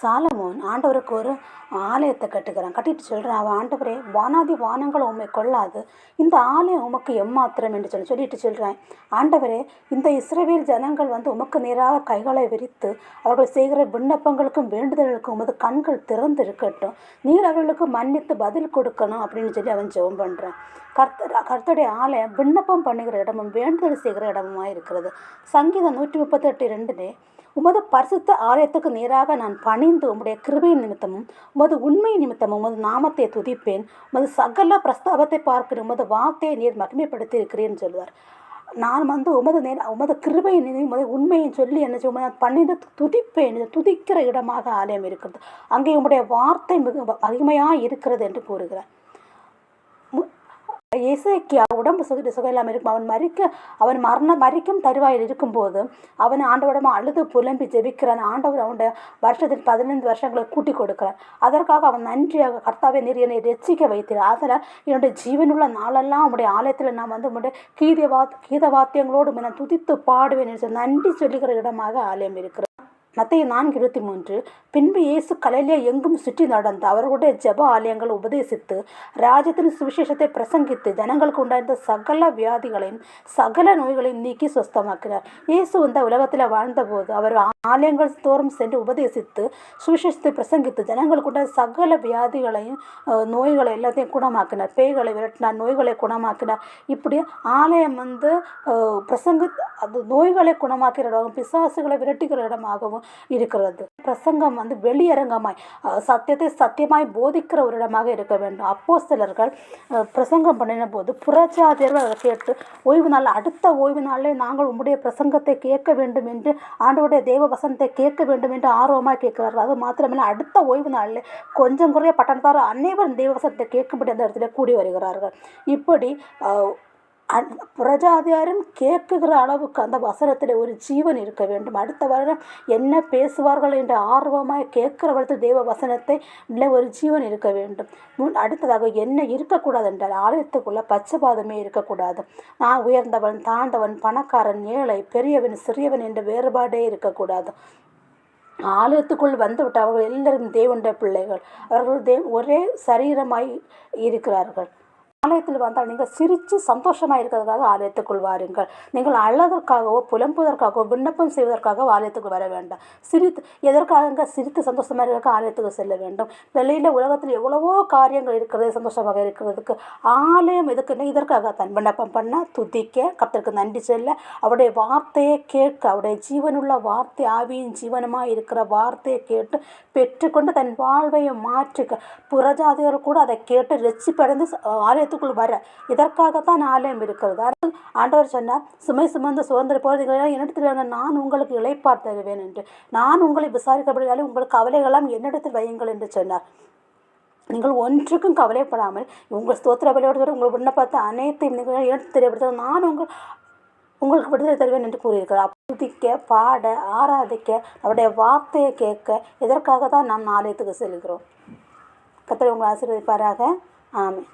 Solomon ஆண்டவருக்கு ஒரு ஆலயத்தை கட்டுகிறான். கட்டிட்டு சொல்கிறான், அவன் ஆண்டவரே, வானாதி வானங்கள் உண்மை கொள்ளாது, இந்த ஆலயம் உமக்கு எம்மாத்திரம் என்று சொல்லிட்டு சொல்கிறேன். ஆண்டவரே, இந்த இஸ்ரவேல் ஜனங்கள் உமக்கு நேராக கைகளை விரித்து அவர்கள் செய்கிற விண்ணப்பங்களுக்கும் வேண்டுதலுக்கும் உமது கண்கள் திறந்து இருக்கட்டும், நீர் அவர்களுக்கு மன்னித்து பதில் கொடுக்கணும் அப்படின்னு சொல்லி அவன் ஜெபம் பண்ணுறான். கர்த்தருடைய ஆலயம் விண்ணப்பம் பண்ணுகிற இடமும் வேண்டுதல் செய்கிற இடமுமா இருக்கிறது. சங்கீதம் 138:2 உமது பரிசுத்த ஆலயத்துக்கு நேராக நான் பணிந்து உம்முடைய கிருபையின் நிமித்தமும் உமது உண்மை நிமித்தமும் உமது நாமத்தை துதிப்பேன், உமது சகல பிரஸ்தாபத்தை பார்க்கிற உமது வார்த்தையை நீர் மகிமைப்படுத்தி இருக்கிறேன்னு சொல்லுவார். நான் உமது கிருபையின் உமது உண்மையை சொல்லி என்ன பணிந்து துதிப்பேன். துதிக்கிற இடமாக ஆலயம் இருக்கிறது. அங்கே உம்முடைய வார்த்தை மிக மகிமையாக இருக்கிறது என்று கூறுகிறார். எசேக்கியா உடம்பு சுகையில்லாமல் இருக்கும். அவன் மரிக்கும் தருவாயில் இருக்கும்போது அவன் ஆண்டவரிடம் அழுது புலம்பி ஜெபிக்கிறான். ஆண்டவர் அவனுடைய வருஷத்தில் 15 வருஷங்களை கூட்டி கொடுக்கிறான். அதற்காக அவன் நன்றியாக, கர்த்தாவே, நீர் என்னை ரட்சிக்க வைத்தார், அதனால் என்னுடைய ஜீவனுள்ள நாளெல்லாம் உங்களுடைய ஆலயத்தில் நான் உங்களுடைய கீத வாத்தியங்களோடு நான் துதித்து பாடுவேன் என்று நன்றி சொல்லுகிற இடமாக ஆலயம் இருக்கிறது. மத்தேயு 4:23 பின்பு இயேசு கலிலேயா எங்கும் சுற்றி நடந்து அவர்களுடைய ஜெப ஆலயங்கள் உபதேசித்து ராஜ்யத்தின் சுவிசேஷத்தை பிரசங்கித்து ஜனங்களுக்கு உண்டாயிருந்த சகல வியாதிகளையும் சகல நோய்களையும் நீக்கி சுஸ்தமாக்கினார். இயேசு இந்த உலகத்தில் வாழ்ந்தபோது அவர் ஆலயங்கள் தோறும் சென்று உபதேசித்து சுவிசேஷத்தை பிரசங்கித்து ஜனங்களுக்கு உண்டாய சகல வியாதிகளையும் நோய்களை எல்லாத்தையும் குணமாக்கினார். பேய்களை விரட்டினார், நோய்களை குணமாக்கினார். இப்படி ஆலயம் அது நோய்களை குணமாக்கிற இடமாகவும் பிசாசுகளை விரட்டுகிற இடமாகவும் இருக்கிறது. பிரசங்கம் வெளியரங்கமாய் சத்தியத்தை சத்தியமாய் போதிக்கிற ஒரு இடமாக இருக்க வேண்டும். அப்போஸ்தலர்கள் பிரசங்கம் பண்ணின போது புறஜாதியர்கள் அதை கேட்டு ஓய்வு நாள், அடுத்த ஓய்வு நாளிலே நாங்கள் உம்முடைய பிரசங்கத்தை கேட்க வேண்டும் என்று, ஆண்டவருடைய தேவ வசனத்தை கேட்க வேண்டும் என்று ஆர்வமாக கேட்கிறார்கள். அது மாத்திரமில்லை, அடுத்த ஓய்வு நாளில் கொஞ்சம் குறைய பட்டணத்தார் அனைவரும் தேவ வசனத்தை கேட்கும்படி அந்த இடத்துல கூடி வருகிறார்கள். இப்படி புறஜாதியாரும் கேட்குகிற அளவுக்கு அந்த வசனத்தில் ஒரு ஜீவன் இருக்க வேண்டும். அடுத்த வருடம் என்ன பேசுவார்கள் என்ற ஆர்வமாக கேட்கிறவர்களுக்கு தேவ வசனத்தை இல்லை ஒரு ஜீவன் இருக்க வேண்டும். அடுத்ததாக என்ன இருக்கக்கூடாது என்றால், ஆலயத்துக்குள்ள பச்சைபாதமே இருக்கக்கூடாது. நான் உயர்ந்தவன் தாழ்ந்தவன், பணக்காரன் ஏழை, பெரியவன் சிறியவன் என்ற வேறுபாடே இருக்கக்கூடாது. ஆலயத்துக்குள் வந்துவிட்டு அவர்கள் எல்லாரும் தேவனுடைய பிள்ளைகள். அவர்கள் ஒரே சரீரமாய் இருக்கிறார்கள். ஆலயத்தில் வந்தால் நீங்கள் சிரித்து சந்தோஷமாக இருக்கிறதுக்காக ஆலயத்துக்குள் வாருங்கள். நீங்கள் அழதற்காகவோ புலம்புவதற்காகவோ விண்ணப்பம் செய்வதற்காக ஆலயத்துக்கு வர வேண்டாம். எதற்காக சிரித்து சந்தோஷமாக இருக்க ஆலயத்துக்கு செல்ல வேண்டும். வெளியில் உலகத்தில் எவ்வளவோ காரியங்கள் இருக்கிறது சந்தோஷமாக இருக்கிறதுக்கு. ஆலயம் எதுக்குன்னா இதற்காகத்தான். விண்ணப்பம் பண்ண, துதிக்க, கர்த்தருக்கு நன்றி சொல்ல, அவருடைய வார்த்தையை கேட்க, அவருடைய ஜீவனுள்ள வார்த்தை, ஆவியின் ஜீவனமாக இருக்கிற வார்த்தையை கேட்டு பெற்றுக்கொண்டு தன் வாழ்வையை மாற்றிக்க. புறஜாதியர் கூட அதை கேட்டு ரட்சிப்படைந்து ஆலயத்துக்குள் வர, இதற்காகத்தான் ஆலயம் இருக்கிறது. ஆண்டவர் சொன்னார், சுமை சுமந்து சுதந்திர போகிறீர்கள் என்னிடத்தில் வாங்க, நான் உங்களுக்கு இளைப்பார் தருவேன் என்று. நான் உங்களை விசாரிக்கப்படுகிறாலும் உங்கள் கவலைகளாம் என்னிடத்தில் வையுங்கள் என்று சொன்னார். நீங்கள் ஒன்றுக்கும் கவலைப்படாமல் உங்கள் ஸ்தோத்திர பலியோடு உங்கள் விண்ணப்பத்தை அனைத்தையும் நீங்கள் எடுத்து தெரியப்படுத்த நான் உங்களுக்கு விடுதலை தருவேன் என்று கூறியிருக்கிறார். துதிக்க, பாட, ஆராதிக்க, அவருடைய வார்த்தையை கேட்க, இதற்காக தான் நாம் ஆலயத்துக்கு செல்கிறோம். கர்த்தர் உங்களை ஆசீர்வதிப்பாராக. ஆமென்.